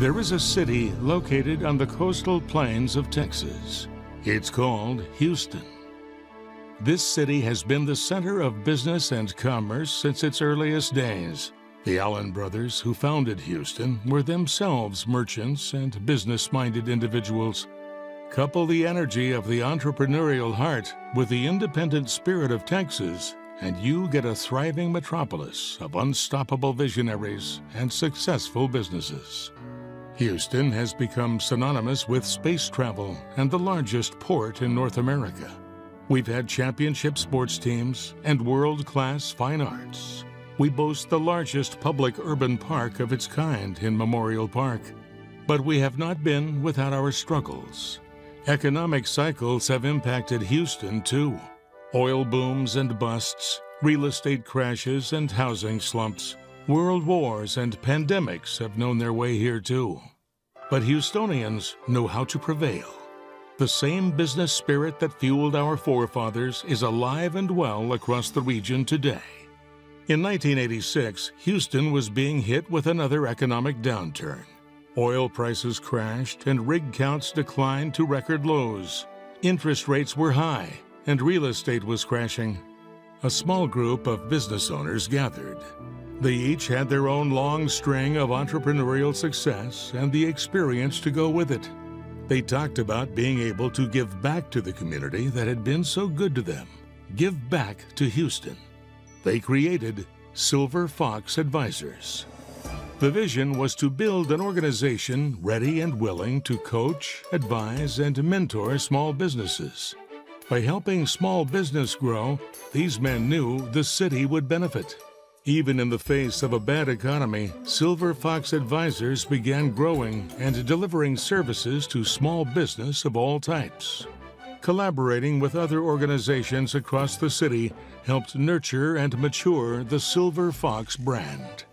There is a city located on the coastal plains of Texas. It's called Houston. This city has been the center of business and commerce since its earliest days. The Allen brothers who founded Houston were themselves merchants and business-minded individuals. Couple the energy of the entrepreneurial heart with the independent spirit of Texas, and you get a thriving metropolis of unstoppable visionaries and successful businesses. Houston has become synonymous with space travel and the largest port in North America. We've had championship sports teams and world-class fine arts. We boast the largest public urban park of its kind in Memorial Park. But we have not been without our struggles. Economic cycles have impacted Houston too. Oil booms and busts, real estate crashes and housing slumps, world wars and pandemics have known their way here too. But Houstonians know how to prevail. The same business spirit that fueled our forefathers is alive and well across the region today. In 1986, Houston was being hit with another economic downturn. Oil prices crashed and rig counts declined to record lows. Interest rates were high and real estate was crashing. A small group of business owners gathered. They each had their own long string of entrepreneurial success and the experience to go with it. They talked about being able to give back to the community that had been so good to them. Give back to Houston. They created Silver Fox Advisors. The vision was to build an organization ready and willing to coach, advise, and mentor small businesses. By helping small business grow, these men knew the city would benefit. Even in the face of a bad economy, Silver Fox Advisors began growing and delivering services to small business of all types. Collaborating with other organizations across the city helped nurture and mature the Silver Fox brand.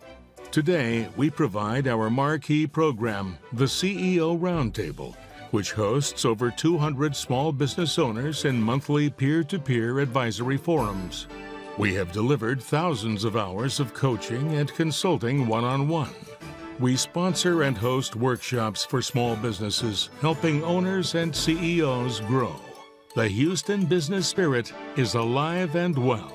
Today, we provide our marquee program, the CEO Roundtable, which hosts over 200 small business owners in monthly peer-to-peer advisory forums. We have delivered thousands of hours of coaching and consulting one-on-one. We sponsor and host workshops for small businesses, helping owners and CEOs grow. The Houston business spirit is alive and well.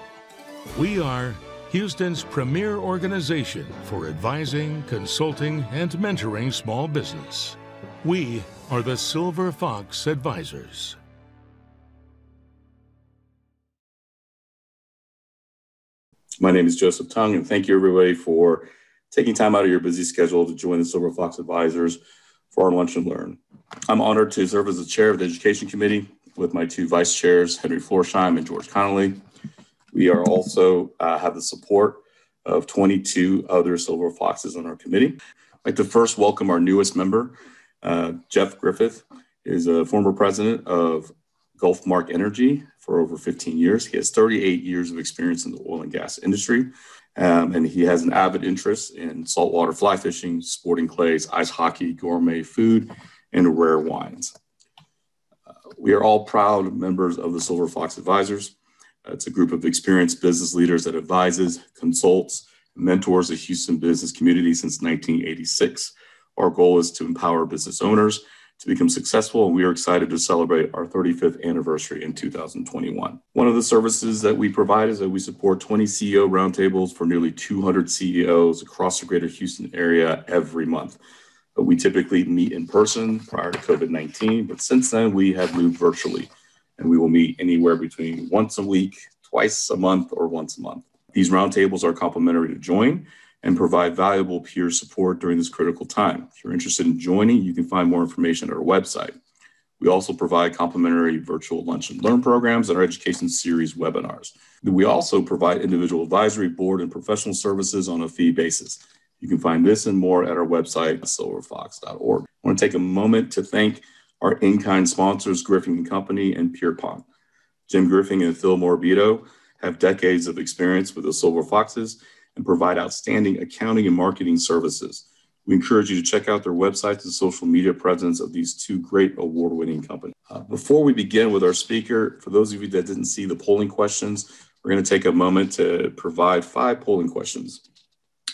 We are Houston's premier organization for advising, consulting, and mentoring small business. We are the Silver Fox Advisors. My name is Joseph Tung, and thank you everybody for taking time out of your busy schedule to join the Silver Fox Advisors for our Lunch and Learn. I'm honored to serve as the chair of the Education Committee with my two vice chairs, Henry Florsheim and George Connolly. We are also have the support of 22 other Silver Foxes on our committee. I'd like to first welcome our newest member, Jeff Griffith is a former president of Gulfmark Energy for over 15 years. He has 38 years of experience in the oil and gas industry, and he has an avid interest in saltwater fly fishing, sporting clays, ice hockey, gourmet food, and rare wines. We are all proud members of the Silver Fox Advisors. It's a group of experienced business leaders that advises, consults, and mentors the Houston business community since 1986. Our goal is to empower business owners to become successful, and we are excited to celebrate our 35th anniversary in 2021. One of the services that we provide is that we support 20 CEO roundtables for nearly 200 CEOs across the greater Houston area every month. We typically meet in person prior to COVID-19, but since then we have moved virtually, and we will meet anywhere between once a week, twice a month, or once a month. These roundtables are complimentary to join and provide valuable peer support during this critical time. If you're interested in joining, you can find more information at our website. We also provide complimentary virtual lunch and learn programs and our education series webinars. We also provide individual advisory, board, and professional services on a fee basis. You can find this and more at our website, silverfox.org. I want to take a moment to thank our in-kind sponsors, Griffin & Company and Pierpont. Jim Griffin and Phil Morbido have decades of experience with the Silver Foxes and provide outstanding accounting and marketing services. We encourage you to check out their websites and social media presence of these two great award-winning companies. Before we begin with our speaker, for those of you that didn't see the polling questions, we're going to take a moment to provide 5 polling questions.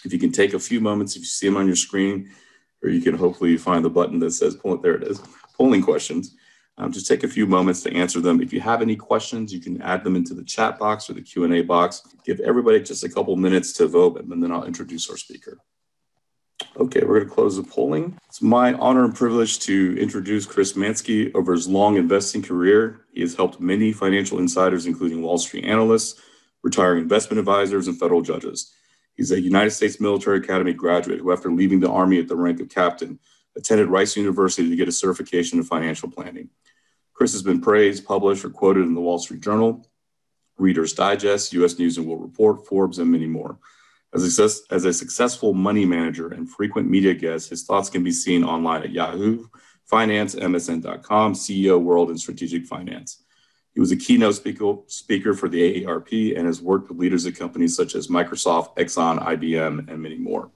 If you can take a few moments, if you see them on your screen, or you can hopefully find the button that says, there it is, polling questions. Just take a few moments to answer them. If you have any questions, you can add them into the chat box or the Q&A box. Give everybody just a couple minutes to vote, and then I'll introduce our speaker. Okay, we're going to close the polling. It's my honor and privilege to introduce Chris Manske. Over his long investing career, he has helped many financial insiders, including Wall Street analysts, retiring investment advisors, and federal judges. He's a United States Military Academy graduate who, after leaving the Army at the rank of captain, attended Rice University to get a certification in financial planning. Chris has been praised, published, or quoted in the Wall Street Journal, Reader's Digest, U.S. News and World Report, Forbes, and many more. As a successful money manager and frequent media guest, his thoughts can be seen online at Yahoo, Finance, MSN.com, CEO World, and Strategic Finance. He was a keynote speaker for the AARP and has worked with leaders at companies such as Microsoft, Exxon, IBM, and many more.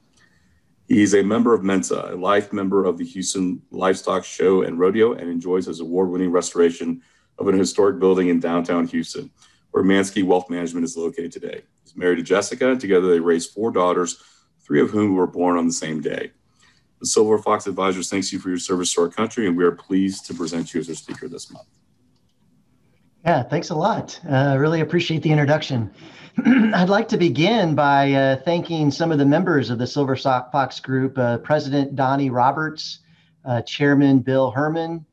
He is a member of Mensa, a life member of the Houston Livestock Show and Rodeo, and enjoys his award-winning restoration of an historic building in downtown Houston, where Manske Wealth Management is located today. He's married to Jessica, and together they raised 4 daughters, 3 of whom were born on the same day. The Silver Fox Advisors thanks you for your service to our country, and we are pleased to present you as our speaker this month. Yeah, thanks a lot. Really appreciate the introduction. I'd like to begin by thanking some of the members of the Silver Fox Group, President Donnie Roberts, Chairman Bill Herman,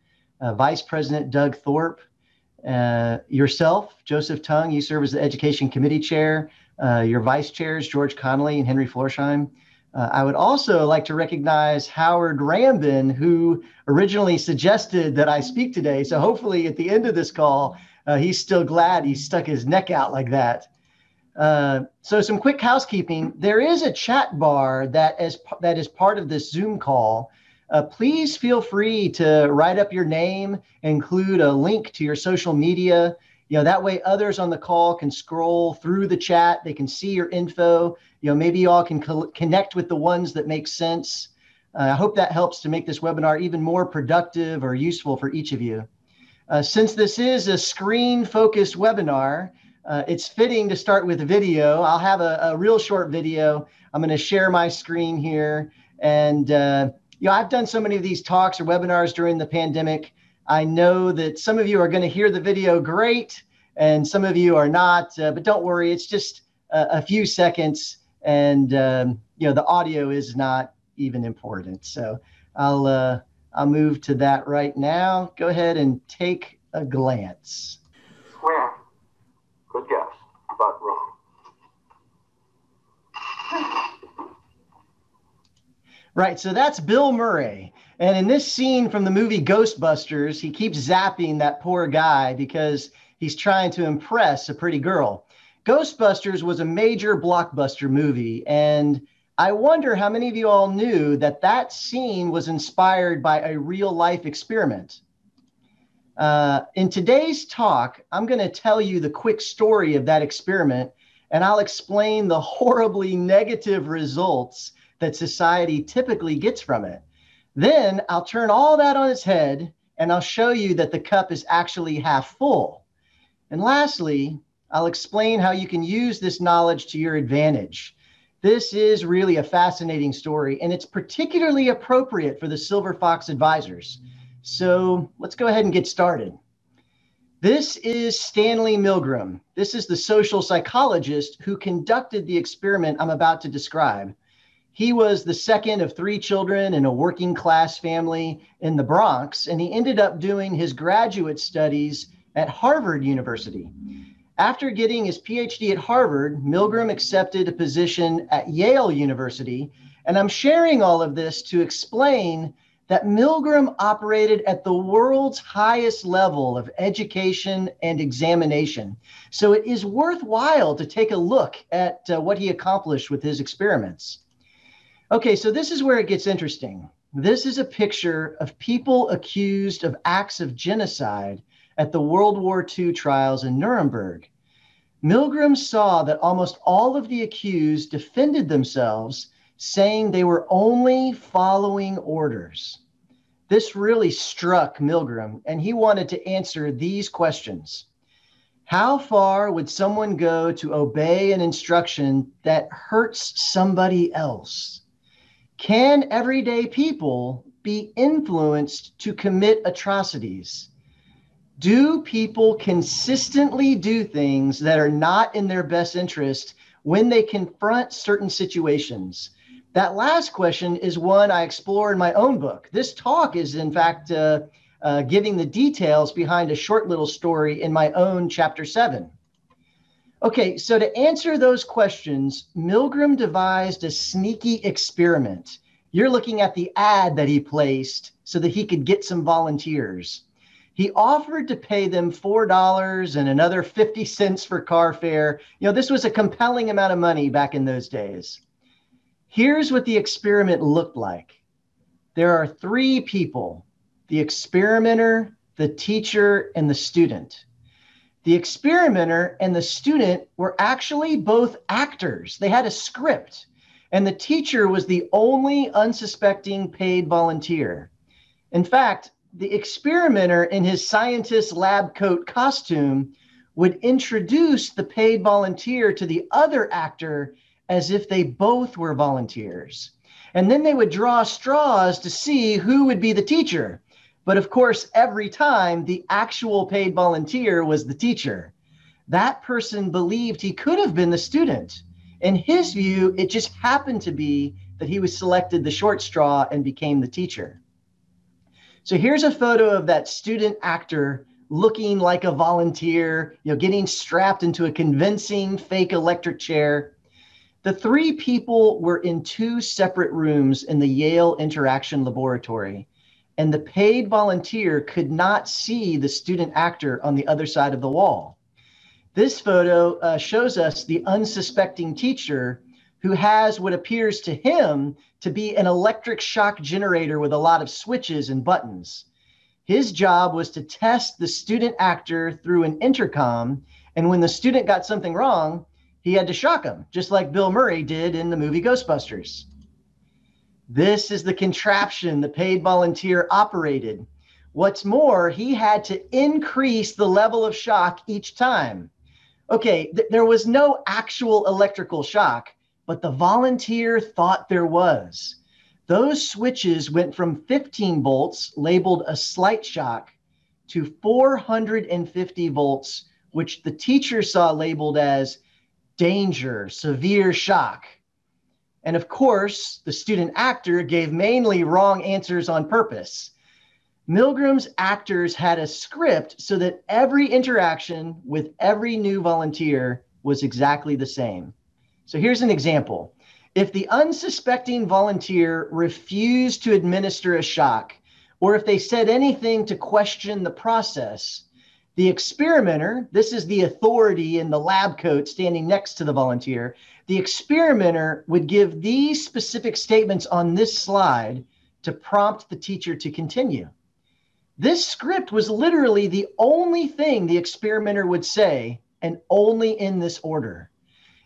Vice President Doug Thorpe, yourself, Joseph Tung, you serve as the Education Committee Chair, your Vice Chairs, George Connolly and Henry Florsheim. I would also like to recognize Howard Rambin, who originally suggested that I speak today. So hopefully at the end of this call, he's still glad he stuck his neck out like that. So some quick housekeeping. There is a chat bar that is part of this Zoom call. Please feel free to write up your name, include a link to your social media. That way others on the call can scroll through the chat. They can see your info. Maybe you all can connect with the ones that make sense. I hope that helps to make this webinar even more productive or useful for each of you. Since this is a screen-focused webinar, it's fitting to start with a video. I'll have a real short video. I'm going to share my screen here. And I've done so many of these talks or webinars during the pandemic. I know that some of you are going to hear the video great, and some of you are not. But don't worry, it's just a few seconds, and the audio is not even important. So I'll move to that right now. Go ahead and take a glance. Square. Good guess, but wrong. Right, so that's Bill Murray. And in this scene from the movie Ghostbusters, he keeps zapping that poor guy because he's trying to impress a pretty girl. Ghostbusters was a major blockbuster movie, and I wonder how many of you all knew that that scene was inspired by a real-life experiment. In today's talk, I'm going to tell you the quick story of that experiment, and I'll explain the horribly negative results that society typically gets from it. Then I'll turn all that on its head, and I'll show you that the cup is actually half full. And lastly, I'll explain how you can use this knowledge to your advantage. This is really a fascinating story, and it's particularly appropriate for the Silver Fox Advisors. So let's go ahead and get started. This is Stanley Milgram. This is the social psychologist who conducted the experiment I'm about to describe. He was the second of 3 children in a working class family in the Bronx, and he ended up doing his graduate studies at Harvard University. After getting his PhD at Harvard, Milgram accepted a position at Yale University, and I'm sharing all of this to explain that Milgram operated at the world's highest level of education and examination. So it is worthwhile to take a look at what he accomplished with his experiments. Okay, so this is where it gets interesting. This is a picture of people accused of acts of genocide at the World War II trials in Nuremberg. Milgram saw that almost all of the accused defended themselves, saying they were only following orders. This really struck Milgram, and he wanted to answer these questions. How far would someone go to obey an instruction that hurts somebody else? Can everyday people be influenced to commit atrocities? Do people consistently do things that are not in their best interest when they confront certain situations? That last question is one I explore in my own book. This talk is, in fact, giving the details behind a short little story in my own chapter 7. Okay, so to answer those questions, Milgram devised a sneaky experiment. You're looking at the ad that he placed so that he could get some volunteers. He offered to pay them $4 and another 50 cents for car fare. This was a compelling amount of money back in those days. Here's what the experiment looked like. There are 3 people: the experimenter, the teacher, and the student. The experimenter and the student were actually both actors. They had a script, and the teacher was the only unsuspecting paid volunteer. In fact, the experimenter in his scientist lab coat costume would introduce the paid volunteer to the other actor as if they both were volunteers. And then they would draw straws to see who would be the teacher. But of course, every time the actual paid volunteer was the teacher. That person believed he could have been the student. In his view, it just happened to be that he was selected the short straw and became the teacher. So here's a photo of that student actor looking like a volunteer, getting strapped into a convincing fake electric chair. The 3 people were in 2 separate rooms in the Yale Interaction Laboratory, and the paid volunteer could not see the student actor on the other side of the wall. This photo shows us the unsuspecting teacher who has what appears to him to be an electric shock generator with a lot of switches and buttons. His job was to test the student actor through an intercom, and when the student got something wrong, he had to shock him, just like Bill Murray did in the movie Ghostbusters. This is the contraption the paid volunteer operated. What's more, he had to increase the level of shock each time. Okay, there was no actual electrical shock, but the volunteer thought there was. Those switches went from 15 volts, labeled a slight shock, to 450 volts, which the teacher saw labeled as danger, severe shock. And of course, the student actor gave mainly wrong answers on purpose. Milgram's actors had a script so that every interaction with every new volunteer was exactly the same. So here's an example. If the unsuspecting volunteer refused to administer a shock, or if they said anything to question the process, the experimenter, this is the authority in the lab coat standing next to the volunteer, the experimenter would give these specific statements on this slide to prompt the teacher to continue. This script was literally the only thing the experimenter would say, and only in this order.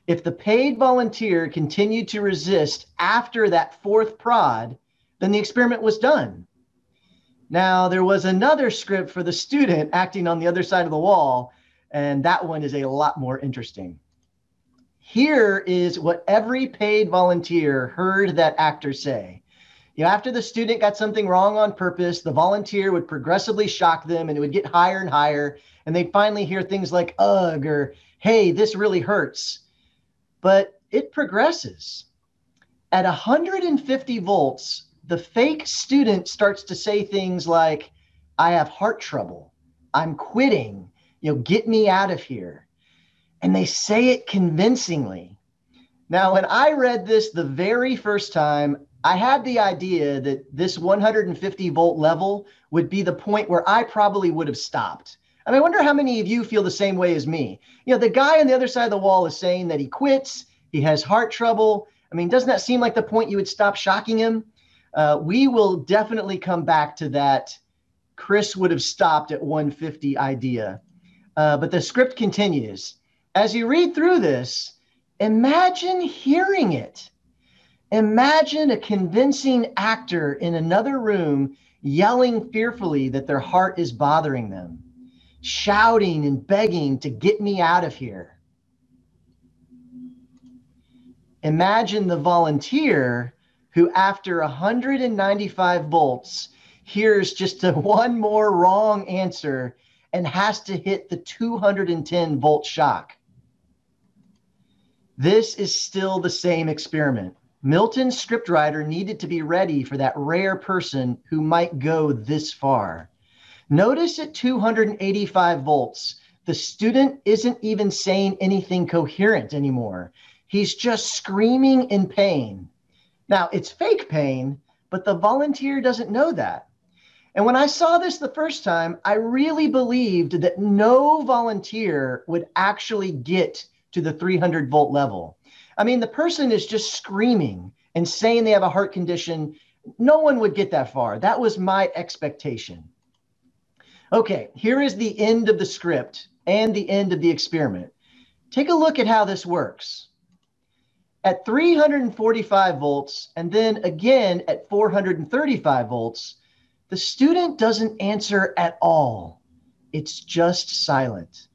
If the paid volunteer continued to resist after that 4th prod, then the experiment was done. Now, there was another script for the student acting on the other side of the wall, and that one is a lot more interesting. Here is what every paid volunteer heard that actor say. After the student got something wrong on purpose, the volunteer would progressively shock them, and it would get higher and higher, and they'd finally hear things like, ugh, or hey, this really hurts. But it progresses. At 150 volts, the fake student starts to say things like, I have heart trouble, I'm quitting, get me out of here. And they say it convincingly. Now, when I read this the very first time, I had the idea that this 150 volt level would be the point where I probably would have stopped. I wonder how many of you feel the same way as me. The guy on the other side of the wall is saying that he quits, he has heart trouble. Doesn't that seem like the point you would stop shocking him? We will definitely come back to that Chris would have stopped at 150 idea. But the script continues. As you read through this, imagine hearing it. Imagine a convincing actor in another room yelling fearfully that their heart is bothering them, shouting and begging to get me out of here. Imagine the volunteer who after 195 volts hears just one more wrong answer and has to hit the 210 volt shock. This is still the same experiment. Milton's scriptwriter needed to be ready for that rare person who might go this far. Notice at 285 volts, the student isn't even saying anything coherent anymore. He's just screaming in pain. Now, it's fake pain, but the volunteer doesn't know that. And when I saw this the first time, I really believed that no volunteer would actually get to the 300 volt level. I mean, the person is just screaming and saying they have a heart condition. No one would get that far. That was my expectation. Okay, here is the end of the script and the end of the experiment. Take a look at how this works. At 345 volts, and then again at 435 volts, the student doesn't answer at all. It's just silent.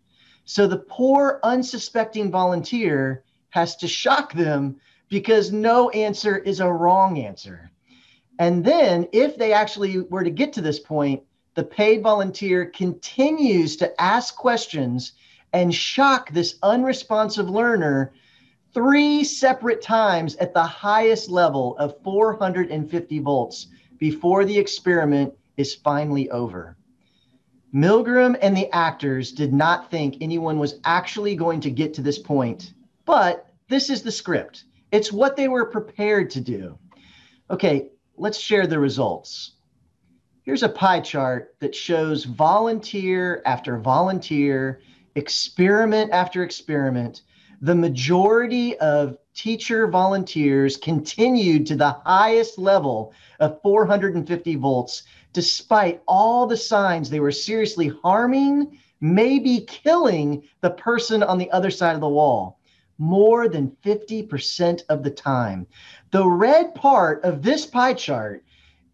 So the poor, unsuspecting volunteer has to shock them because no answer is a wrong answer. And then if they actually were to get to this point, the paid volunteer continues to ask questions and shock this unresponsive learner 3 separate times at the highest level of 450 volts before the experiment is finally over. Milgram and the actors did not think anyone was actually going to get to this point, but this is the script. It's what they were prepared to do. Okay, let's share the results. Here's a pie chart that shows volunteer after volunteer, experiment after experiment. The majority of teacher volunteers continued to the highest level of 450 volts, despite all the signs they were seriously harming, maybe killing the person on the other side of the wall, more than 50% of the time. The red part of this pie chart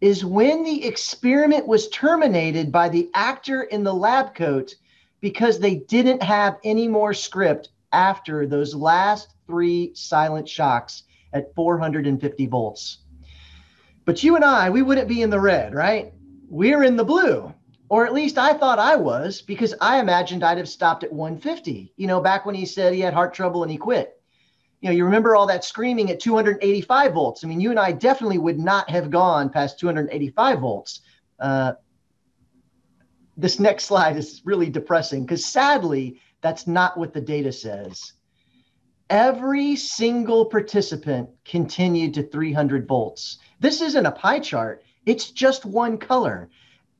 is when the experiment was terminated by the actor in the lab coat because they didn't have any more script after those last 3 silent shocks at 450 volts. But you and I, we wouldn't be in the red, right? We're in the blue, or at least I thought I was, because I imagined I'd have stopped at 150, back when he said he had heart trouble and he quit. You remember all that screaming at 285 volts. I mean, you and I definitely would not have gone past 285 volts. This next slide is really depressing because sadly, that's not what the data says. Every single participant continued to 300 volts. This isn't a pie chart. It's just one color.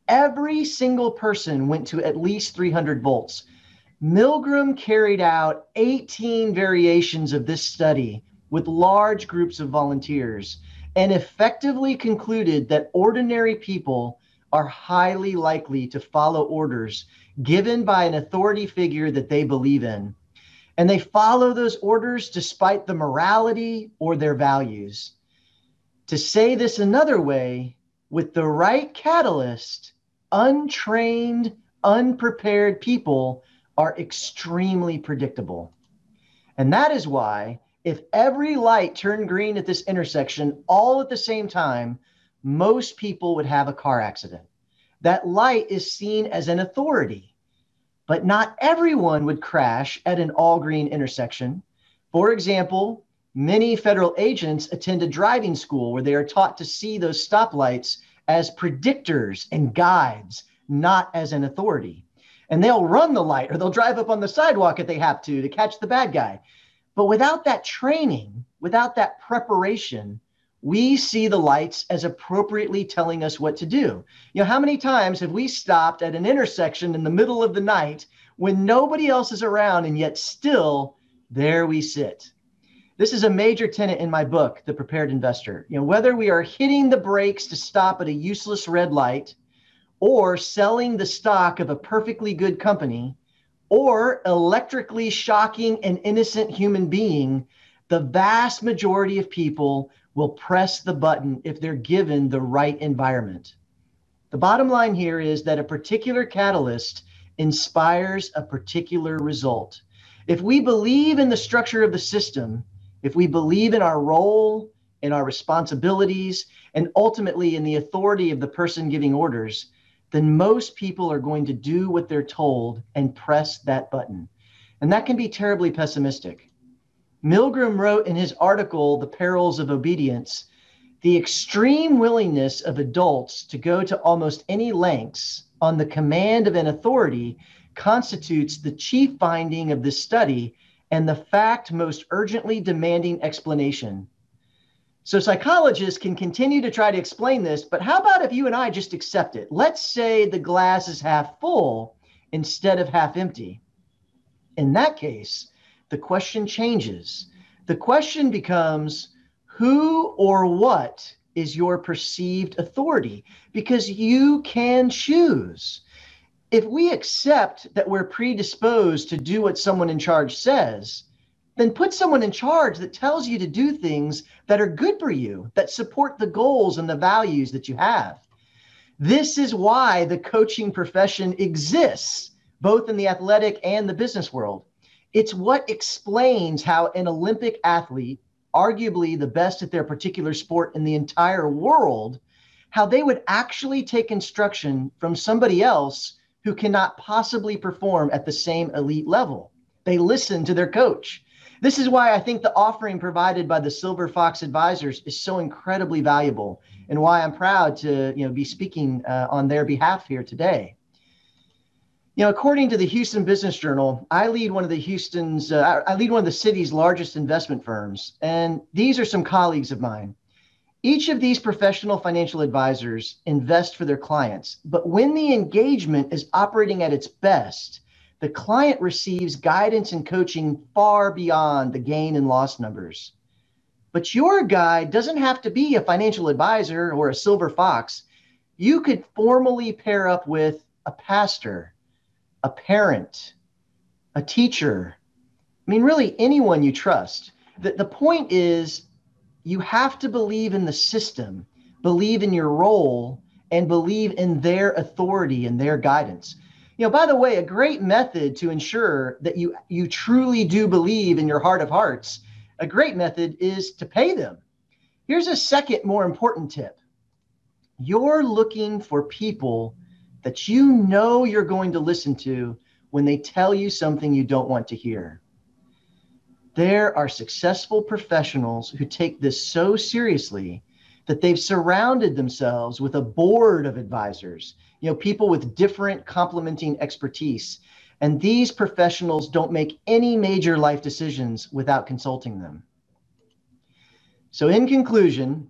Every single person went to at least 300 volts. Milgram carried out 18 variations of this study with large groups of volunteers and effectively concluded that ordinary people are highly likely to follow orders given by an authority figure that they believe in. And they follow those orders despite the morality or their values. To say this another way, with the right catalyst, untrained, unprepared people are extremely predictable. And that is why if every light turned green at this intersection all at the same time, most people would have a car accident. That light is seen as an authority, but not everyone would crash at an all green intersection. For example, many federal agents attend a driving school where they are taught to see those stoplights as predictors and guides, not as an authority. And they'll run the light or they'll drive up on the sidewalk if they have to catch the bad guy. But without that training, without that preparation, we see the lights as appropriately telling us what to do. How many times have we stopped at an intersection in the middle of the night when nobody else is around and yet still there we sit? This is a major tenet in my book, The Prepared Investor. Whether we are hitting the brakes to stop at a useless red light, or selling the stock of a perfectly good company, or electrically shocking an innocent human being, the vast majority of people will press the button if they're given the right environment. The bottom line here is that a particular catalyst inspires a particular result. If we believe in the structure of the system, if we believe in our role, in our responsibilities, and ultimately in the authority of the person giving orders, then most people are going to do what they're told and press that button. And that can be terribly pessimistic. Milgram wrote in his article, The Perils of Obedience, the extreme willingness of adults to go to almost any lengths on the command of an authority constitutes the chief finding of this study and the fact most urgently demanding explanation. So psychologists can continue to try to explain this, but how about if you and I just accept it? Let's say the glass is half full instead of half empty. In that case, the question changes. The question becomes, who or what is your perceived authority? Because you can choose. If we accept that we're predisposed to do what someone in charge says, then put someone in charge that tells you to do things that are good for you, that support the goals and the values that you have. This is why the coaching profession exists, both in the athletic and the business world. It's what explains how an Olympic athlete, arguably the best at their particular sport in the entire world, how they would actually take instruction from somebody else who cannot possibly perform at the same elite level. They listen to their coach. This is why I think the offering provided by the Silver Fox Advisors is so incredibly valuable, and why I'm proud to be speaking on their behalf here today. According to the Houston Business Journal, I lead one of the city's largest investment firms, and these are some colleagues of mine. Each of these professional financial advisors invest for their clients, but when the engagement is operating at its best, the client receives guidance and coaching far beyond the gain and loss numbers. But your guide doesn't have to be a financial advisor or a silver fox. You could formally pair up with a pastor, a parent, a teacher. I mean, really anyone you trust. The point is, you have to believe in the system, believe in your role, and believe in their authority and their guidance. By the way, a great method to ensure that you truly do believe in your heart of hearts, a great method is to pay them. Here's a second more important tip. You're looking for people that you know you're going to listen to when they tell you something you don't want to hear. There are successful professionals who take this so seriously that they've surrounded themselves with a board of advisors, people with different complementing expertise. And these professionals don't make any major life decisions without consulting them. So in conclusion,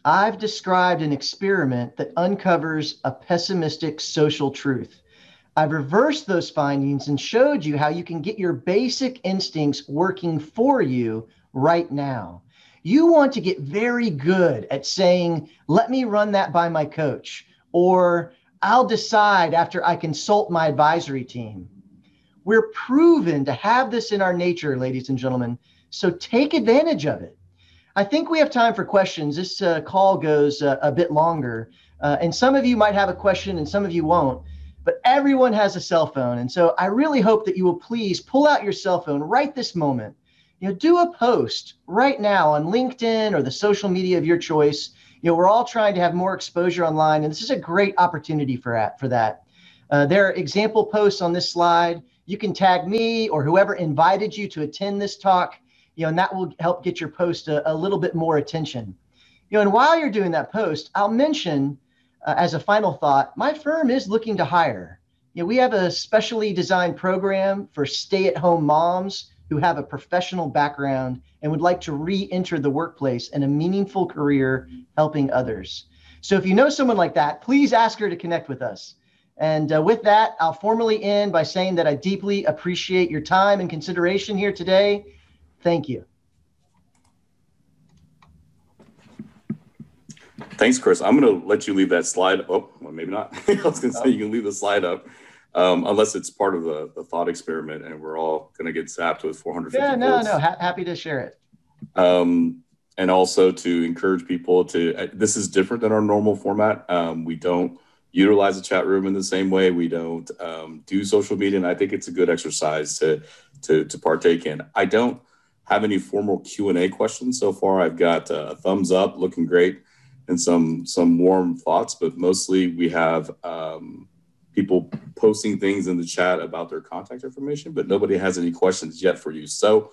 I've described an experiment that uncovers a pessimistic social truth. I've reversed those findings and showed you how you can get your basic instincts working for you right now. You want to get very good at saying, let me run that by my coach, or I'll decide after I consult my advisory team. We're proven to have this in our nature, ladies and gentlemen, so take advantage of it. I think we have time for questions. This call goes a bit longer, and some of you might have a question and some of you won't. But everyone has a cell phone. And so I really hope that you will please pull out your cell phone right this moment. Do a post right now on LinkedIn or the social media of your choice. We're all trying to have more exposure online, and this is a great opportunity for that. There are example posts on this slide. You can tag me or whoever invited you to attend this talk, and that will help get your post a little bit more attention. And while you're doing that post, I'll mention as a final thought, my firm is looking to hire. We have a specially designed program for stay-at-home moms who have a professional background and would like to re-enter the workplace in a meaningful career helping others. So if you know someone like that, please ask her to connect with us. And with that, I'll formally end by saying that I deeply appreciate your time and consideration here today. Thank you. Thanks, Chris. I'm going to let you leave that slide up. Well, maybe not. I was going to say you can leave the slide up unless it's part of the thought experiment and we're all going to get zapped with 450 volts. No. Happy to share it. And also to encourage people to, this is different than our normal format. We don't utilize the chat room in the same way. We don't do social media. And I think it's a good exercise to partake in. I don't have any formal Q&A questions so far. I've got a thumbs up, looking great, and some warm thoughts, but mostly we have people posting things in the chat about their contact information, but nobody has any questions yet for you. So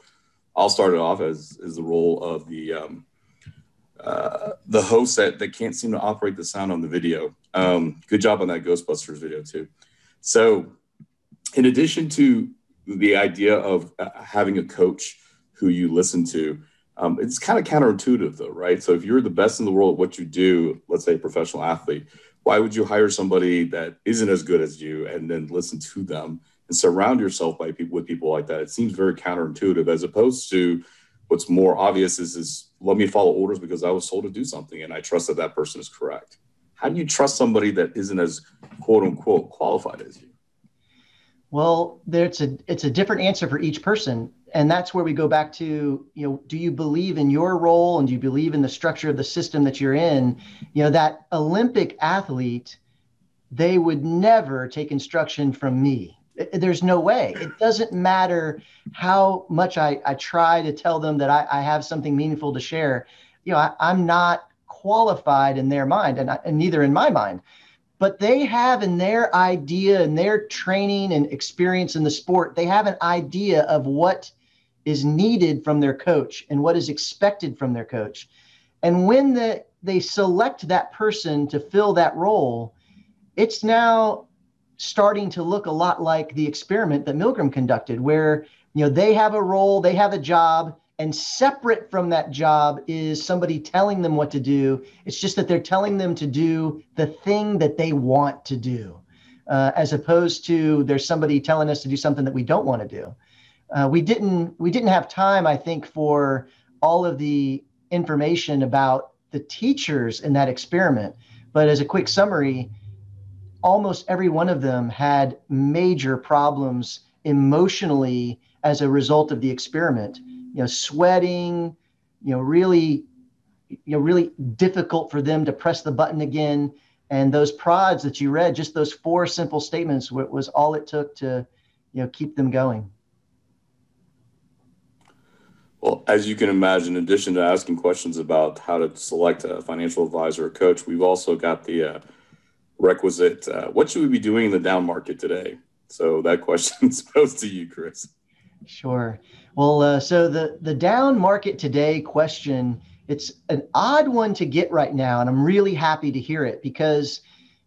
I'll start it off as the role of the host that can't seem to operate the sound on the video. Good job on that Ghostbusters video too. So in addition to the idea of having a coach who you listen to, it's kind of counterintuitive though, right? So if you're the best in the world at what you do, let's say a professional athlete, why would you hire somebody that isn't as good as you and then listen to them and surround yourself with people like that? It seems very counterintuitive, as opposed to what's more obvious is let me follow orders because I was told to do something and I trust that that person is correct. How do you trust somebody that isn't as quote unquote qualified as you? Well, it's a different answer for each person. And that's where we go back to, do you believe in your role and do you believe in the structure of the system that you're in? That Olympic athlete, they would never take instruction from me. There's no way. It doesn't matter how much I try to tell them that I have something meaningful to share. I'm not qualified in their mind and neither in my mind. But they have in their idea and their training and experience in the sport, they have an idea of what is needed from their coach and what is expected from their coach. And when they select that person to fill that role, it's now starting to look a lot like the experiment that Milgram conducted, where they have a role, they have a job, and separate from that job is somebody telling them what to do. It's just that they're telling them to do the thing that they want to do, as opposed to there's somebody telling us to do something that we don't want to do. We didn't have time, I think, for all of the information about the teachers in that experiment. But as a quick summary, almost every one of them had major problems emotionally as a result of the experiment. Sweating, really difficult for them to press the button again. And those prods that you read, just those 4 simple statements was all it took to, keep them going. Well, as you can imagine, in addition to asking questions about how to select a financial advisor or coach, we've also got the requisite, what should we be doing in the down market today? So that question's posed to you, Chris. Sure. Well, so the down market today question, it's an odd one to get right now, and I'm really happy to hear it because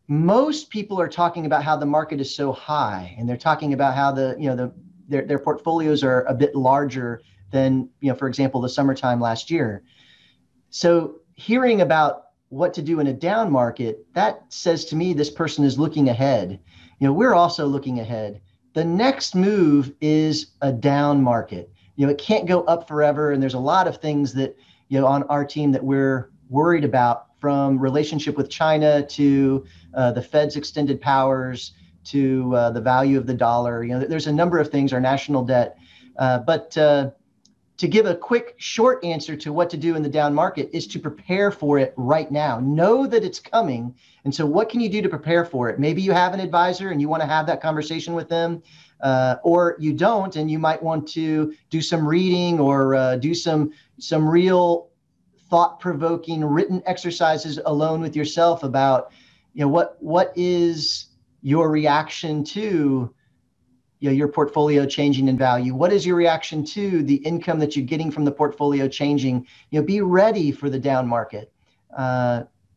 most people are talking about how the market is so high, and they're talking about how their portfolios are a bit larger than, for example, the summertime last year. So hearing about what to do in a down market, that says to me this person is looking ahead. We're also looking ahead. The next move is a down market. It can't go up forever. And there's a lot of things that, on our team that we're worried about, from relationship with China to the Fed's extended powers to the value of the dollar. There's a number of things, our national debt. But to give a quick, short answer to what to do in the down market is to prepare for it right now. Know that it's coming. And so what can you do to prepare for it? Maybe you have an advisor and you want to have that conversation with them, or you don't, and you might want to do some reading or do some real thought-provoking written exercises alone with yourself about, what is your reaction to your portfolio changing in value? What is your reaction to the income that you're getting from the portfolio changing? Be ready for the down market.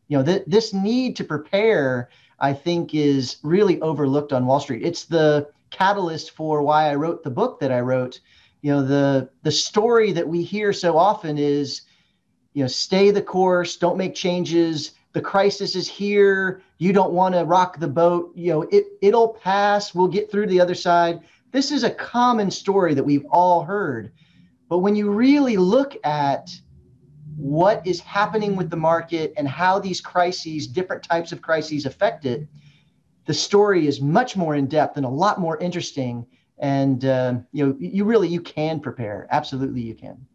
This need to prepare, I think, is really overlooked on Wall Street. It's the catalyst for why I wrote the book that I wrote. The story that we hear so often is, stay the course, don't make changes. The crisis is here. You don't want to rock the boat. It'll pass. We'll get through the other side. This is a common story that we've all heard. But when you really look at what is happening with the market and how these crises, different types of crises, affect it, the story is much more in depth and a lot more interesting. And you can prepare. Absolutely, you can.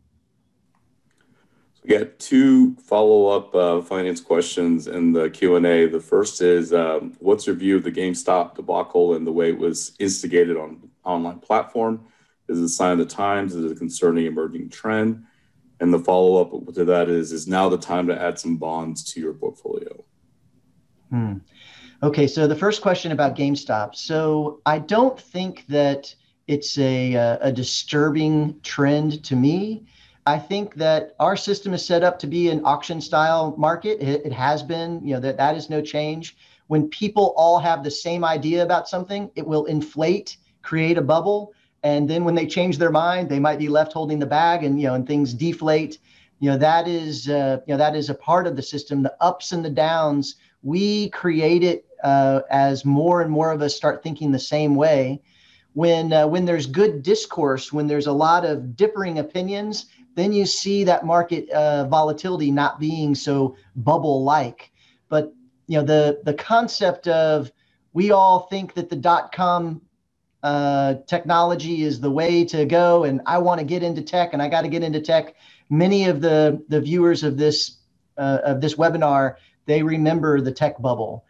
We got 2 follow-up finance questions in the Q&A. The first is, what's your view of the GameStop debacle and the way it was instigated on online platform? Is it a sign of the times? Is it a concerning emerging trend? And the follow-up to that is now the time to add some bonds to your portfolio? Okay, so the first question about GameStop. So I don't think that it's a disturbing trend to me. I think that our system is set up to be an auction style market. It has been, that is no change. When people all have the same idea about something, it will inflate, create a bubble. And then when they change their mind, they might be left holding the bag and things deflate. That is a part of the system, the ups and the downs. We create it as more and more of us start thinking the same way. When there's good discourse, when there's a lot of differing opinions, then you see that market volatility not being so bubble-like. But the concept of we all think that the .com technology is the way to go, and I want to get into tech, and I got to get into tech. Many of the viewers of this webinar, they remember the tech bubble.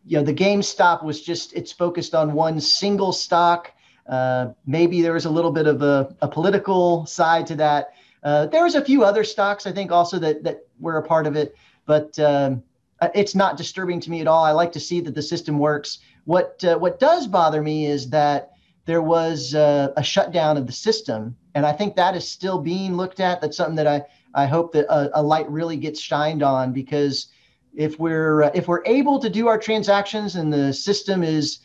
The GameStop was it's focused on one single stock. Maybe there was a little bit of a political side to that. There was a few other stocks, I think, also that were a part of it, but it's not disturbing to me at all. I like to see that the system works. What does bother me is that there was a shutdown of the system, and I think that is still being looked at. That's something that I hope that a light really gets shined on, because if we're able to do our transactions and the system is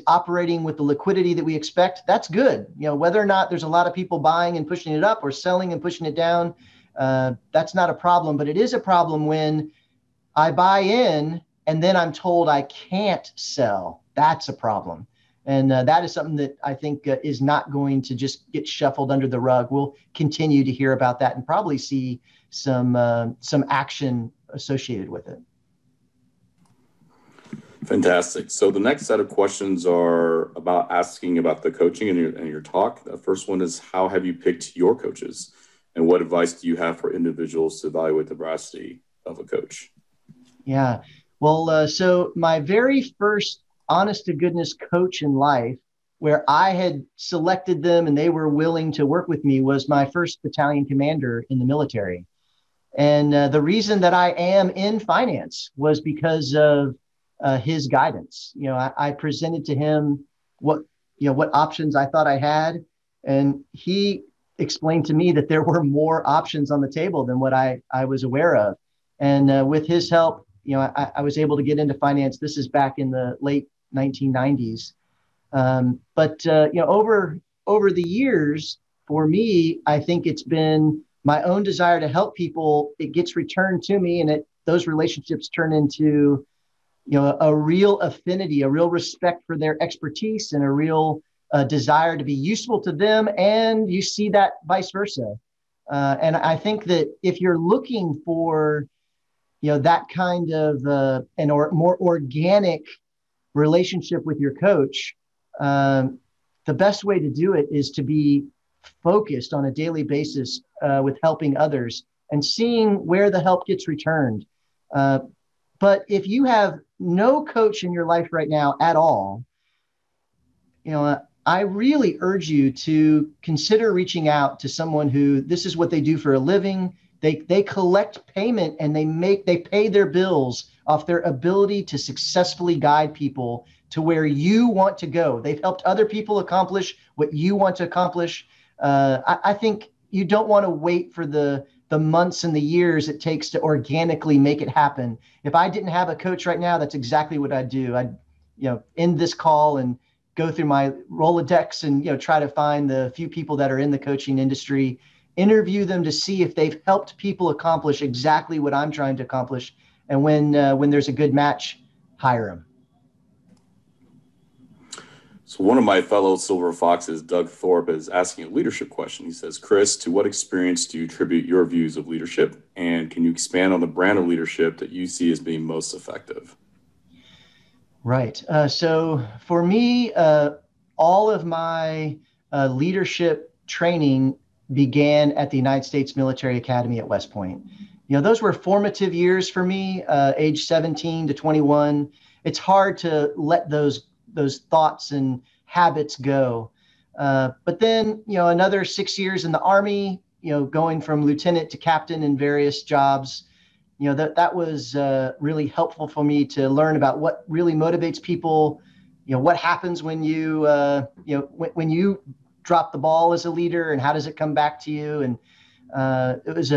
operating with the liquidity that we expect, that's good. Whether or not there's a lot of people buying and pushing it up or selling and pushing it down, that's not a problem. But it is a problem when I buy in and then I'm told I can't sell. That's a problem. And that is something that I think is not going to just get shuffled under the rug. We'll continue to hear about that and probably see some action associated with it. Fantastic. So the next set of questions are asking about the coaching in your talk. The first one is, how have you picked your coaches? And what advice do you have for individuals to evaluate the veracity of a coach? Yeah. Well, so my very first honest to goodness coach in life, where I had selected them and they were willing to work with me, was my first battalion commander in the military. And the reason that I am in finance was because of his guidance. I presented to him what options I thought I had, and he explained to me that there were more options on the table than what I was aware of. And with his help, I was able to get into finance. This is back in the late 1990s. But over the years, for me, I think it's been my own desire to help people. It gets returned to me, and those relationships turn into a real affinity, a real respect for their expertise, and a real desire to be useful to them. And you see that vice versa. And I think that if you're looking for, that kind of more organic relationship with your coach, the best way to do it is to be focused on a daily basis with helping others and seeing where the help gets returned. But if you have no coach in your life right now at all, I really urge you to consider reaching out to someone who this is what they do for a living. They collect payment and they pay their bills off their ability to successfully guide people to where you want to go. They've helped other people accomplish what you want to accomplish. I think you don't want to wait for the months and the years it takes to organically make it happen. If I didn't have a coach right now, that's exactly what I'd do. I'd end this call and go through my Rolodex and try to find the few people that are in the coaching industry, interview them to see if they've helped people accomplish exactly what I'm trying to accomplish. And when there's a good match, hire them. So one of my fellow Silver Foxes, Doug Thorpe, is asking a leadership question. He says, Chris, to what experience do you attribute your views of leadership? And can you expand on the brand of leadership that you see as being most effective? Right. So for me, all of my leadership training began at the United States Military Academy at West Point. Those were formative years for me, age 17 to 21. It's hard to let those thoughts and habits go. But then, another 6 years in the Army, going from lieutenant to captain in various jobs, that was really helpful for me to learn about what really motivates people, what happens when you, when you drop the ball as a leader, and how does it come back to you? And it was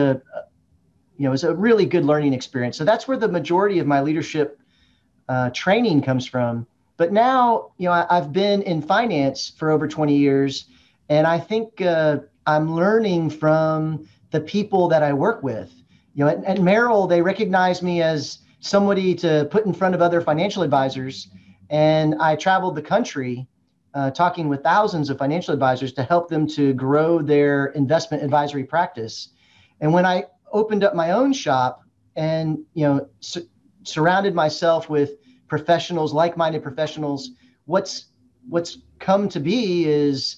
a really good learning experience. So that's where the majority of my leadership training comes from. But now, I've been in finance for over 20 years, and I think I'm learning from the people that I work with. At Merrill, they recognize me as somebody to put in front of other financial advisors, and I traveled the country talking with thousands of financial advisors to help them to grow their investment advisory practice. And when I opened up my own shop and surrounded myself with professionals, like-minded professionals, what's come to be is,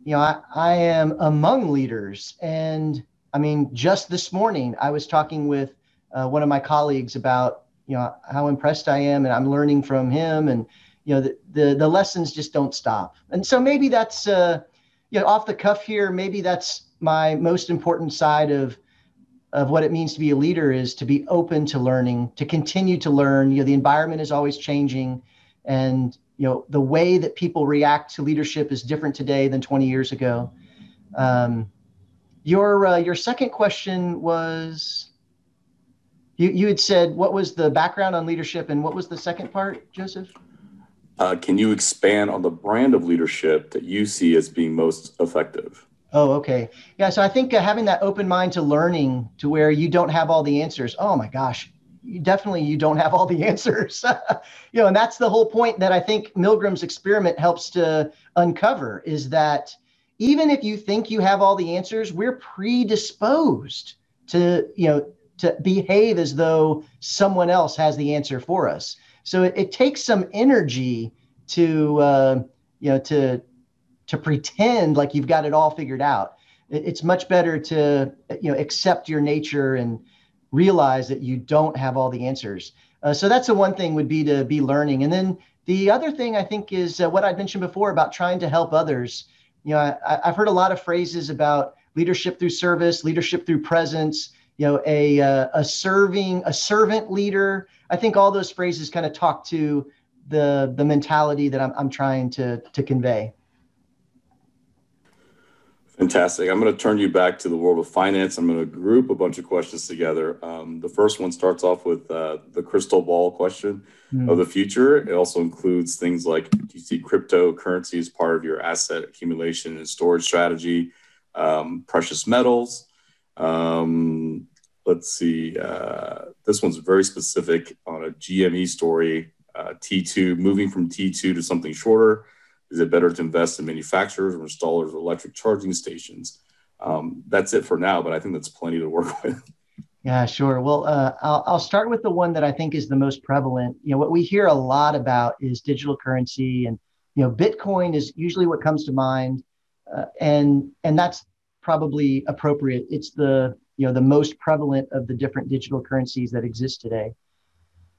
I am among leaders. And I mean, just this morning, I was talking with one of my colleagues about, how impressed I am, and I'm learning from him, and the lessons just don't stop. And so maybe that's off the cuff here. Maybe that's my most important side of what it means to be a leader, is to be open to learning, to continue to learn. The environment is always changing, and the way that people react to leadership is different today than 20 years ago. Your second question was, you had said, what was the background on leadership, and what was the second part, Joseph? Can you expand on the brand of leadership that you see as being most effective? Oh, okay. Yeah. So I think having that open mind to learning, to where you don't have all the answers. Oh my gosh, you don't have all the answers. And that's the whole point that I think Milgram's experiment helps to uncover, is that even if you think you have all the answers, we're predisposed to, to behave as though someone else has the answer for us. So it takes some energy to pretend like you've got it all figured out. It's much better to, accept your nature and realize that you don't have all the answers. So that's the one thing, would be to be learning. And then the other thing, I think, is what I'd mentioned before about trying to help others. I've heard a lot of phrases about leadership through service, leadership through presence, a servant leader. I think all those phrases kind of talk to the mentality that I'm trying to convey. Fantastic. I'm going to turn you back to the world of finance. I'm going to group a bunch of questions together. The first one starts off with the crystal ball question of the future. It also includes things like, do you see cryptocurrency as part of your asset accumulation and storage strategy? Precious metals. Let's see. This one's very specific on a GME story. T2, moving from T2 to something shorter. Is it better to invest in manufacturers or installers of electric charging stations? That's it for now, but I think that's plenty to work with. Yeah, sure. Well, I'll start with the one that I think is the most prevalent. What we hear a lot about is digital currency, and Bitcoin is usually what comes to mind, and that's probably appropriate. It's the most prevalent of the different digital currencies that exist today.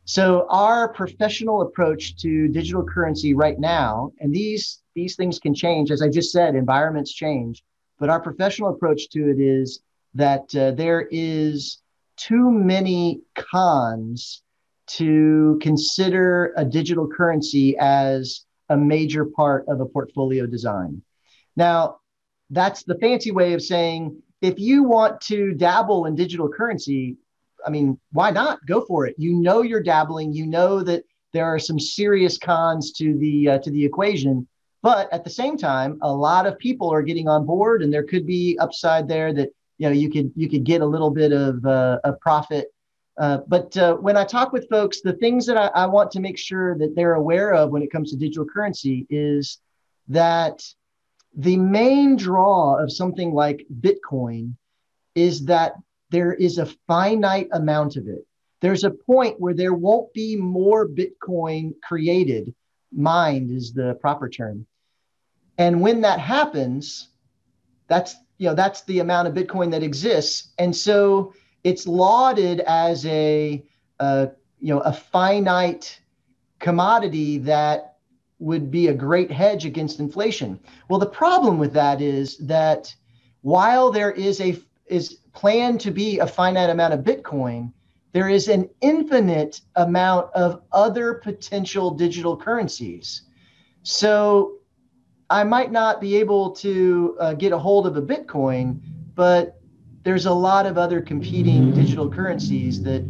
So our professional approach to digital currency right now, and these things can change, as I just said, environments change, but our professional approach to it is that there is too many cons to consider a digital currency as a major part of a portfolio design. Now, that's the fancy way of saying, if you want to dabble in digital currency, I mean, why not? Go for it. You're dabbling. That there are some serious cons to the equation, but at the same time, a lot of people are getting on board, and there could be upside there that you could get a little bit of profit. But when I talk with folks, the things that I want to make sure that they're aware of when it comes to digital currency is that the main draw of something like Bitcoin is that there is a finite amount of it. There's a point where there won't be more Bitcoin created. Mined is the proper term. And when that happens, that's the amount of Bitcoin that exists. And so it's lauded as a finite commodity that would be a great hedge against inflation. Well, the problem with that is that while there is planned to be a finite amount of Bitcoin, there is an infinite amount of other potential digital currencies. So I might not be able to get a hold of a Bitcoin, but there's a lot of other competing digital currencies that,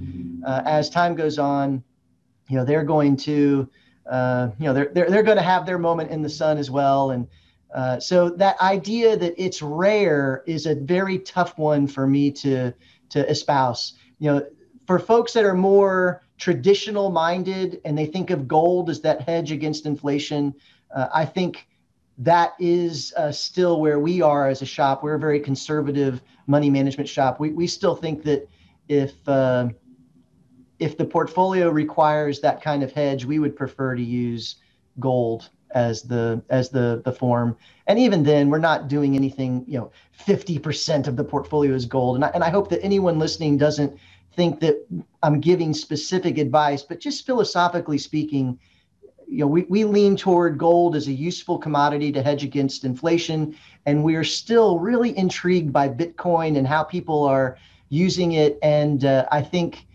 as time goes on, they're going to, they're going to have their moment in the sun as well. And so that idea that it's rare is a very tough one for me to espouse. For folks that are more traditional minded and they think of gold as that hedge against inflation, I think that is still where we are as a shop. We're a very conservative money management shop. We still think that if the portfolio requires that kind of hedge, we would prefer to use gold as the form. And even then, we're not doing anything. 50% of the portfolio is gold. And I hope that anyone listening doesn't think that I'm giving specific advice, but just philosophically speaking, we lean toward gold as a useful commodity to hedge against inflation. And we are still really intrigued by Bitcoin and how people are using it. And I think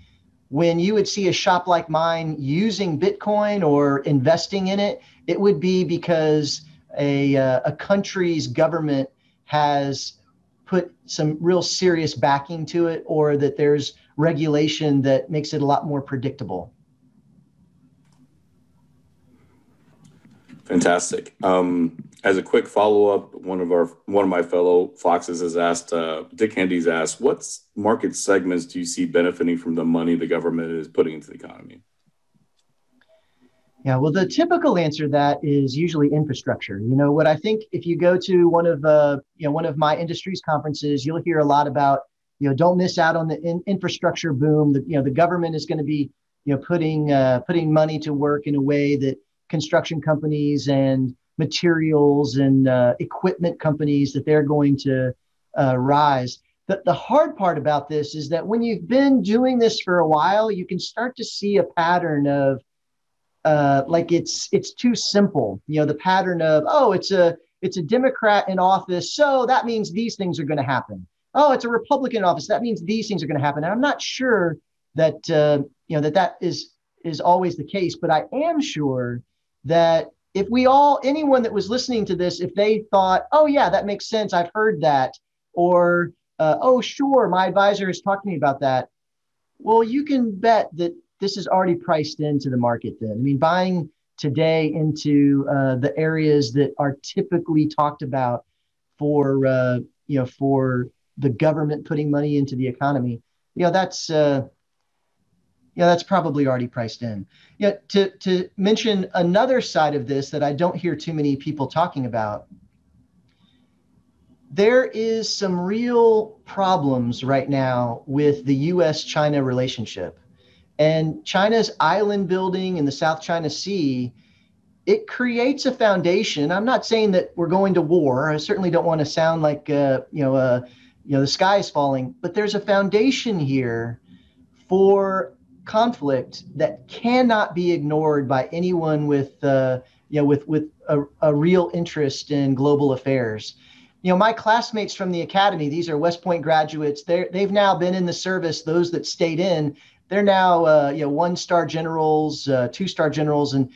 when you would see a shop like mine using Bitcoin or investing in it, it would be because a country's government has put some real serious backing to it, or that there's regulation that makes it a lot more predictable. Fantastic. As a quick follow-up, one of my fellow Foxes has asked, Dick Handy's asked, what market segments do you see benefiting from the money the government is putting into the economy? Yeah, well, the typical answer to that is usually infrastructure. What I think, if you go to one of my industry's conferences, you'll hear a lot about, don't miss out on the infrastructure boom. The government is going to be, putting money to work in a way that construction companies and materials and equipment companies, that they're going to rise. The hard part about this is that when you've been doing this for a while, you can start to see a pattern of like it's too simple. The pattern of, oh, it's a Democrat in office, so that means these things are going to happen. Oh, it's a Republican in office, that means these things are going to happen. And I'm not sure that that is always the case, but I am sure that if anyone that was listening to this, if they thought, oh yeah, that makes sense, I've heard that, or oh sure, my advisor has talked to me about that, well, you can bet that this is already priced into the market then. I mean, buying today into the areas that are typically talked about for the government putting money into the economy, that's probably already priced in. To mention another side of this that I don't hear too many people talking about, there is some real problems right now with the U.S.-China relationship. And China's island building in the South China Sea, it creates a foundation. I'm not saying that we're going to war. I certainly don't want to sound like the sky is falling, but there's a foundation here for conflict that cannot be ignored by anyone with a real interest in global affairs. My classmates from the academy, these are West Point graduates. They've now been in the service. Those that stayed in, they're now 1-star generals, 2-star generals, and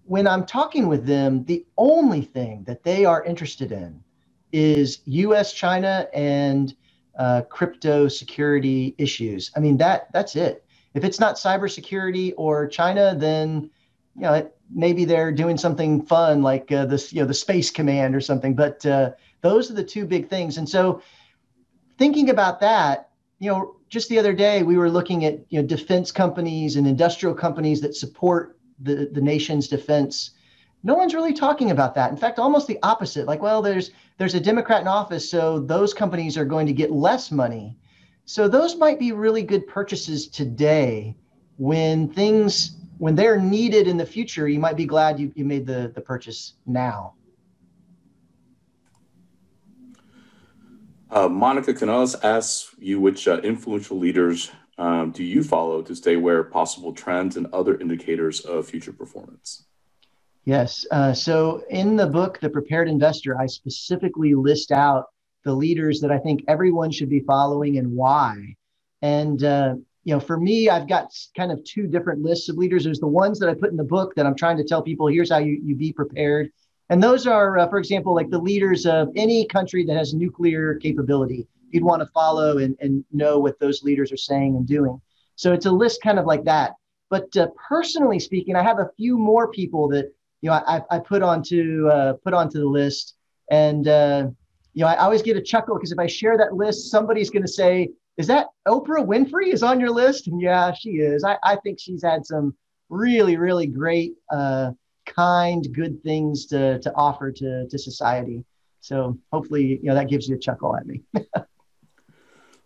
when I'm talking with them, the only thing that they are interested in is U.S. China and crypto security issues. I mean, that's it. If it's not cybersecurity or China, then maybe they're doing something fun like the Space Command or something. But those are the two big things. And so, thinking about that, just the other day we were looking at defense companies and industrial companies that support the nation's defense. No one's really talking about that. In fact, almost the opposite. Like, well, there's a Democrat in office, so those companies are going to get less money. So those might be really good purchases today. When they're needed in the future, you might be glad you made the purchase now. Monica Canales asks you, which influential leaders do you follow to stay aware of possible trends and other indicators of future performance? Yes. So in the book, The Prepared Investor, I specifically list out the leaders that I think everyone should be following and why. And, for me, I've got kind of two different lists of leaders. There's the ones that I put in the book that I'm trying to tell people, here's how you be prepared. And those are, for example, like the leaders of any country that has nuclear capability. You'd want to follow and know what those leaders are saying and doing. So it's a list kind of like that. But personally speaking, I have a few more people that I put onto the list, and I always get a chuckle because if I share that list, somebody's going to say, "Is that Oprah Winfrey is on your list?" And yeah, she is. I think she's had some really, really great, kind, good things to offer to society. So hopefully, that gives you a chuckle at me.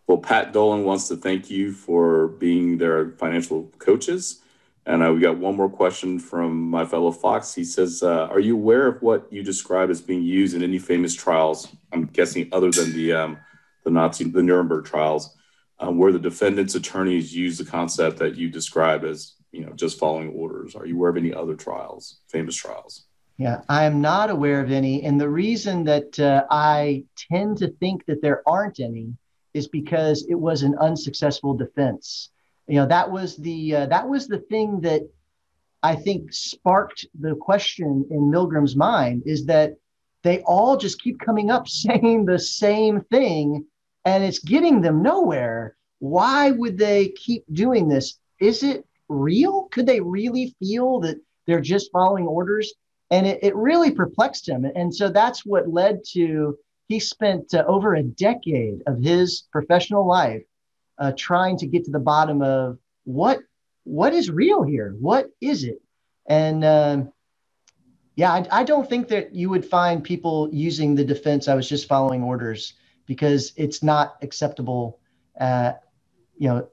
Well, Pat Dolan wants to thank you for being their financial coaches. And we got one more question from my fellow Fox. He says, are you aware of what you describe as being used in any famous trials? I'm guessing other than the Nuremberg trials, where the defendant's attorneys use the concept that you describe as, just following orders. Are you aware of any other trials, famous trials? Yeah, I am not aware of any. And the reason that I tend to think that there aren't any is because it was an unsuccessful defense. That was the thing that I think sparked the question in Milgram's mind, is that they all just keep coming up saying the same thing and it's getting them nowhere. Why would they keep doing this? Is it real? Could they really feel that they're just following orders? And it really perplexed him. And so that's what led to, he spent over a decade of his professional life trying to get to the bottom of what is real here? What is it? And I don't think that you would find people using the defense, I was just following orders, because it's not acceptable, to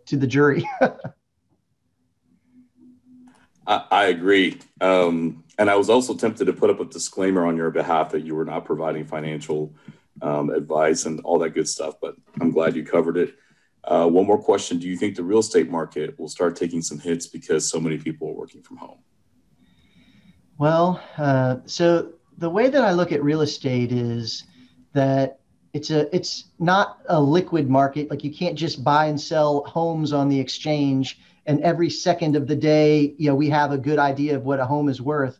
the jury. I agree. And I was also tempted to put up a disclaimer on your behalf that you were not providing financial advice and all that good stuff, but I'm glad you covered it. One more question. Do you think the real estate market will start taking some hits because so many people are working from home? Well, so the way that I look at real estate is that it's not a liquid market. Like, you can't just buy and sell homes on the exchange and every second of the day, we have a good idea of what a home is worth.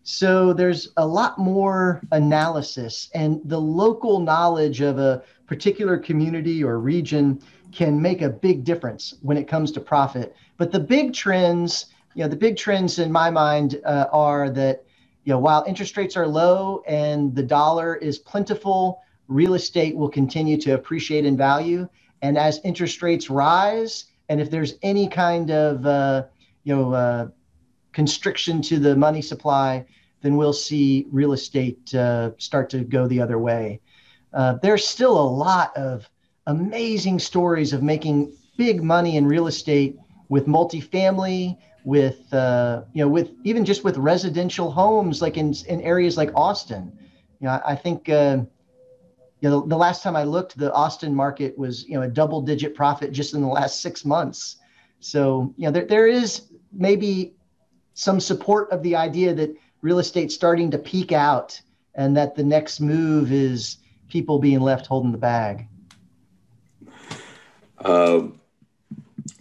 So there's a lot more analysis, and the local knowledge of a particular community or region can make a big difference when it comes to profit. But the big trends in my mind are that, while interest rates are low and the dollar is plentiful, real estate will continue to appreciate in value. And as interest rates rise, and if there's any kind of constriction to the money supply, then we'll see real estate start to go the other way. There's still a lot of amazing stories of making big money in real estate with multifamily, with even just with residential homes, like in areas like Austin. I think the last time I looked, the Austin market was a double-digit profit just in the last 6 months. So there is maybe some support of the idea that real estate's starting to peak out, and that the next move is people being left holding the bag.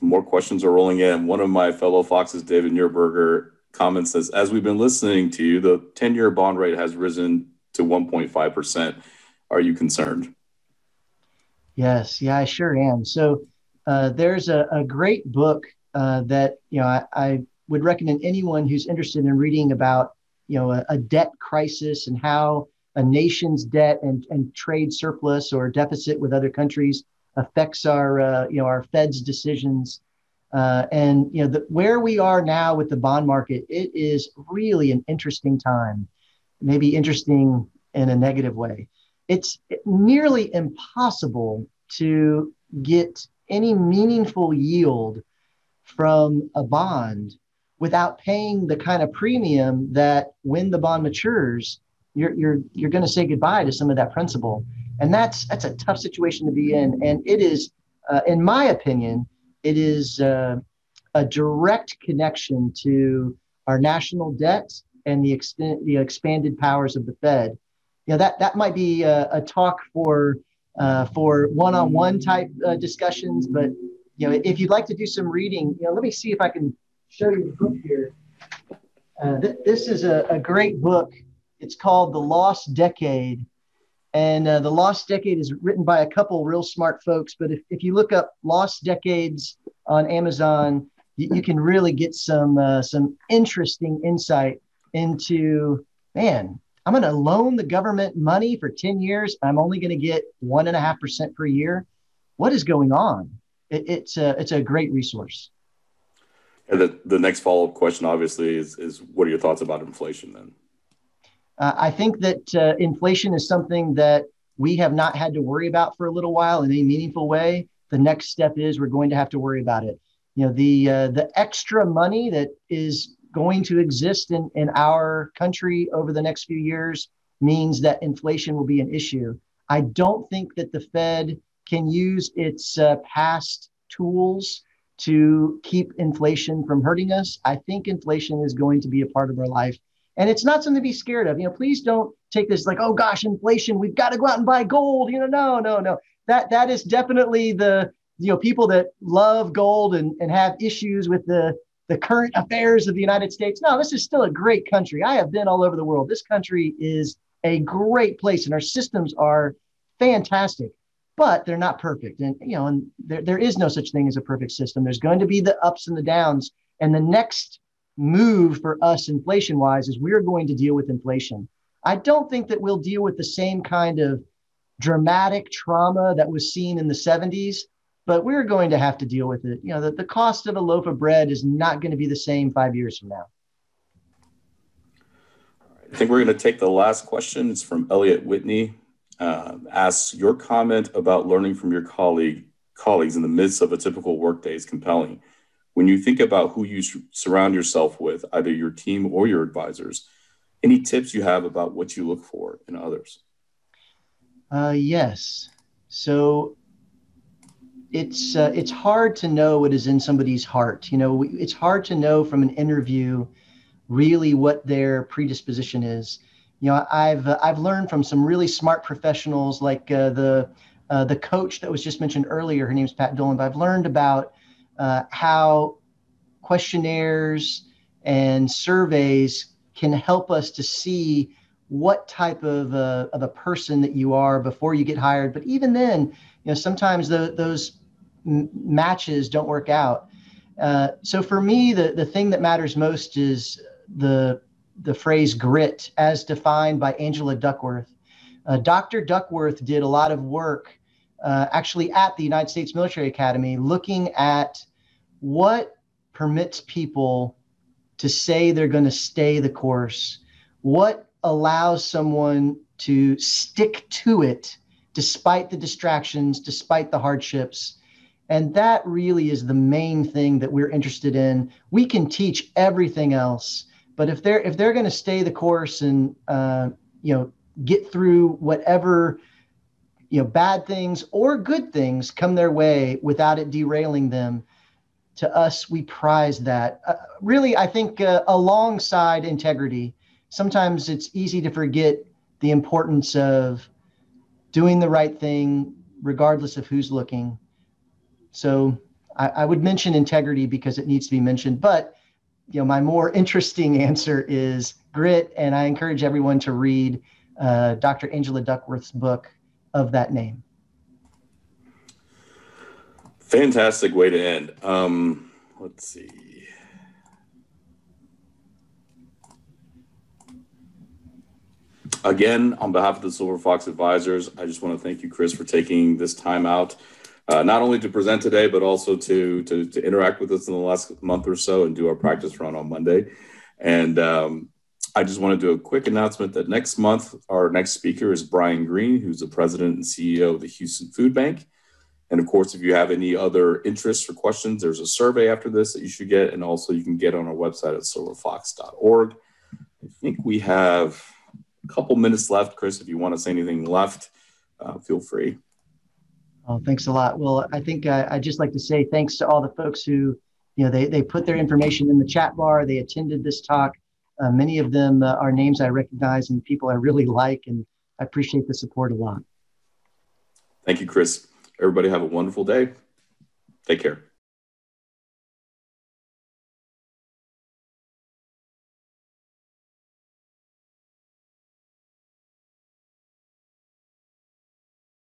More questions are rolling in. One of my fellow Foxes, David Nierberger, comments says, as we've been listening to you, the 10-year bond rate has risen to 1.5%. Are you concerned? Yes, yeah, I sure am. So there's a great book that I would recommend anyone who's interested in reading about a debt crisis and how a nation's debt and trade surplus or deficit with other countries affects our Fed's decisions. Where we are now with the bond market, it is really an interesting time, maybe interesting in a negative way. It's nearly impossible to get any meaningful yield from a bond without paying the kind of premium that when the bond matures, you're going to say goodbye to some of that principal. And that's a tough situation to be in. And it is, in my opinion, it is a direct connection to our national debt and the expanded powers of the Fed. That might be a talk for one-on-one type discussions. But if you'd like to do some reading, let me see if I can show you the book here. This is a great book. It's called The Lost Decade. And The Lost Decade is written by a couple real smart folks. But if you look up Lost Decades on Amazon, you can really get some interesting insight into, man, I'm going to loan the government money for 10 years. I'm only going to get 1.5% per year. What is going on? It's a great resource. And the next follow-up question, obviously, is what are your thoughts about inflation then? I think that inflation is something that we have not had to worry about for a little while in any meaningful way. The next step is we're going to have to worry about it. The extra money that is going to exist in our country over the next few years means that inflation will be an issue. I don't think that the Fed can use its past tools to keep inflation from hurting us. I think inflation is going to be a part of our life. And it's not something to be scared of. Please don't take this like, oh gosh, inflation, we've got to go out and buy gold. No. That is definitely the people that love gold and have issues with the current affairs of the United States. No, this is still a great country. I have been all over the world. This country is a great place and our systems are fantastic, but they're not perfect. And there is no such thing as a perfect system. There's going to be the ups and the downs. And the next move for us inflation wise is we're going to deal with inflation. I don't think that we'll deal with the same kind of dramatic trauma that was seen in the 70s, but we're going to have to deal with it. The cost of a loaf of bread is not going to be the same 5 years from now. I think we're going to take the last question. It's from Elliot Whitney. Asks, your comment about learning from your colleagues in the midst of a typical workday is compelling. When you think about who you surround yourself with, either your team or your advisors, any tips you have about what you look for in others? Yes. So it's hard to know what is in somebody's heart. It's hard to know from an interview really what their predisposition is. I've learned from some really smart professionals like the coach that was just mentioned earlier. Her name's Pat Dolan. But I've learned about how questionnaires and surveys can help us to see what type of a person that you are before you get hired. But even then, sometimes those matches don't work out. So for me, the thing that matters most is the phrase grit as defined by Angela Duckworth. Dr. Duckworth did a lot of work actually at the United States Military Academy looking at what permits people to say they're going to stay the course, what allows someone to stick to it despite the distractions, despite the hardships. And that really is the main thing that we're interested in. We can teach everything else, but if they're going to stay the course and get through whatever bad things or good things come their way without it derailing them, to us, we prize that. Really, I think alongside integrity, sometimes it's easy to forget the importance of doing the right thing regardless of who's looking. So I would mention integrity because it needs to be mentioned, but my more interesting answer is grit, and I encourage everyone to read Dr. Angela Duckworth's book of that name. Fantastic way to end. Let's see. Again, on behalf of the Silver Fox Advisors, I just want to thank you, Chris, for taking this time out, not only to present today, but also to interact with us in the last month or so and do our practice run on Monday. And I just want to do a quick announcement that next month, our next speaker is Brian Green, who's the president and CEO of the Houston Food Bank. And of course, if you have any other interests or questions, there's a survey after this that you should get. And also you can get on our website at silverfox.org. I think we have a couple minutes left. Chris, if you want to say anything left, feel free. Oh, thanks a lot. Well, I think I'd just like to say thanks to all the folks who, they put their information in the chat bar. They attended this talk. Many of them are names I recognize and people I really like, and I appreciate the support a lot. Thank you, Chris. Everybody have a wonderful day. Take care.